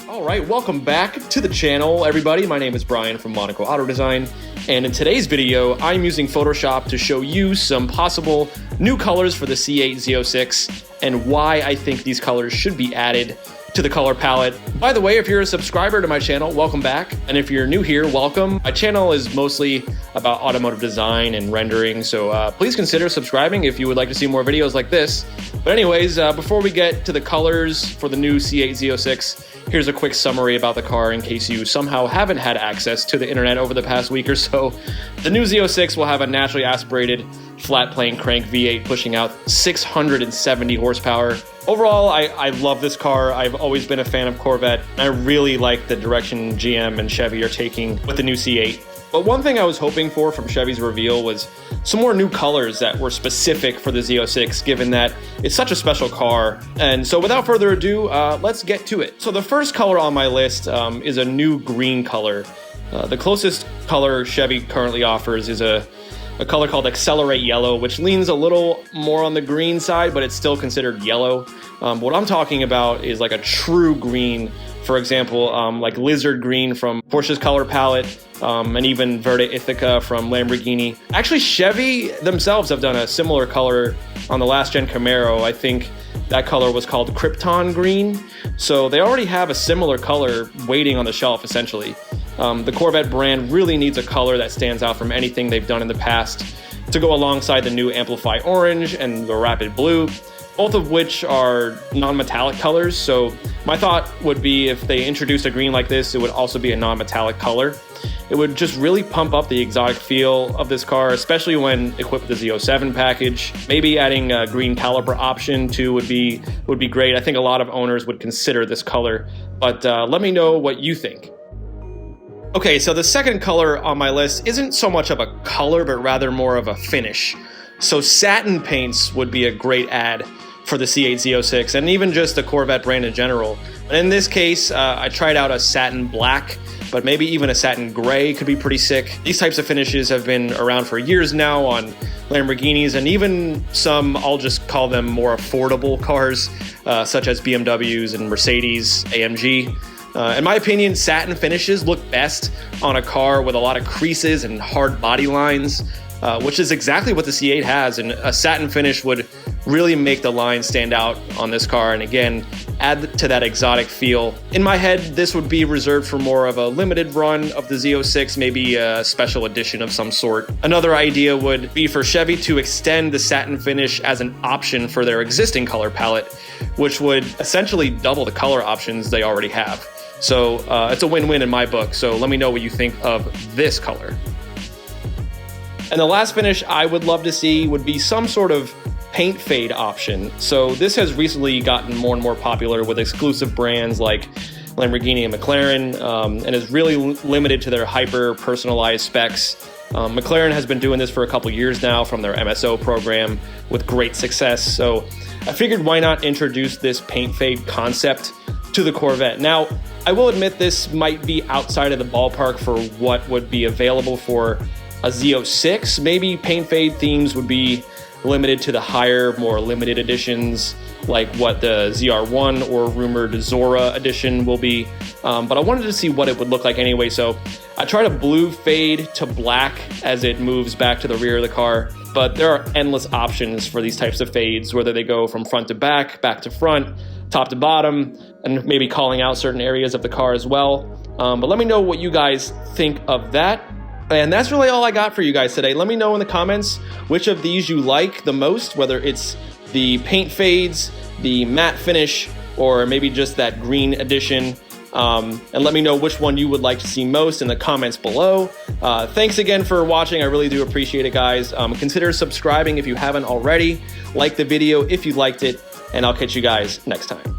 All right, welcome back to the channel, everybody. My name is Brian from Monaco Auto Design, and in today's video, I'm using Photoshop to show you some possible new colors for the C8 Z06 and why I think these colors should be added to the color palette. By the way, if you're a subscriber to my channel, welcome back. And if you're new here, welcome. My channel is mostly about automotive design and rendering, so please consider subscribing if you would like to see more videos like this. But anyways, before we get to the colors for the new C8 Z06, here's a quick summary about the car in case you somehow haven't had access to the internet over the past week or so. The new Z06 will have a naturally aspirated flat plane crank V8 pushing out 670 horsepower. Overall, I love this car. I've always been a fan of Corvette. I really like the direction GM and Chevy are taking with the new C8. But one thing I was hoping for from Chevy's reveal was some more new colors that were specific for the Z06, given that it's such a special car. And so without further ado, let's get to it. So the first color on my list is a new green color. The closest color Chevy currently offers is a color called Accelerate Yellow, which leans a little more on the green side, but it's still considered yellow. What I'm talking about is like a true green, for example, like Lizard Green from Porsche's color palette, and even Verde Ithaca from Lamborghini. Actually, Chevy themselves have done a similar color on the last gen Camaro. I think that color was called Krypton Green. So they already have a similar color waiting on the shelf, essentially. The Corvette brand really needs a color that stands out from anything they've done in the past to go alongside the new Amplify Orange and the Rapid Blue, both of which are non-metallic colors. So my thought would be if they introduced a green like this, it would also be a non-metallic color. It would just really pump up the exotic feel of this car, especially when equipped with the Z07 package. Maybe adding a green caliper option too would be great. I think a lot of owners would consider this color, but let me know what you think. Okay, so the second color on my list isn't so much of a color, but rather more of a finish. So satin paints would be a great add for the C8 Z06 and even just the Corvette brand in general. But in this case, I tried out a satin black, but maybe even a satin gray could be pretty sick. These types of finishes have been around for years now on Lamborghinis and even some, I'll just call them more affordable cars, such as BMWs and Mercedes, AMG. In my opinion, satin finishes look best on a car with a lot of creases and hard body lines, which is exactly what the C8 has, and a satin finish would really make the line stand out on this car and again add to that exotic feel. In my head, this would be reserved for more of a limited run of the Z06, maybe a special edition of some sort. Another idea would be for Chevy to extend the satin finish as an option for their existing color palette, which would essentially double the color options they already have. So it's a win-win in my book, so let me know what you think of this color. And the last finish I would love to see would be some sort of paint fade option. So this has recently gotten more and more popular with exclusive brands like Lamborghini and McLaren, and is really limited to their hyper personalized specs. McLaren has been doing this for a couple years now from their MSO program with great success. So I figured why not introduce this paint fade concept to the Corvette. Now, I will admit this might be outside of the ballpark for what would be available for a Z06. Maybe paint fade themes would be limited to the higher, more limited editions, like what the ZR1 or rumored Zora edition will be. But I wanted to see what it would look like anyway, so I tried a blue fade to black as it moves back to the rear of the car. But there are endless options for these types of fades, whether they go from front to back to front, top to bottom, and maybe calling out certain areas of the car as well. But let me know what you guys think of that. And that's really all I got for you guys today. Let me know in the comments which of these you like the most, whether it's the paint fades, the matte finish, or maybe just that green edition. And let me know which one you would like to see most in the comments below. Thanks again for watching. I really do appreciate it, guys. Consider subscribing if you haven't already. Like the video if you liked it, and I'll catch you guys next time.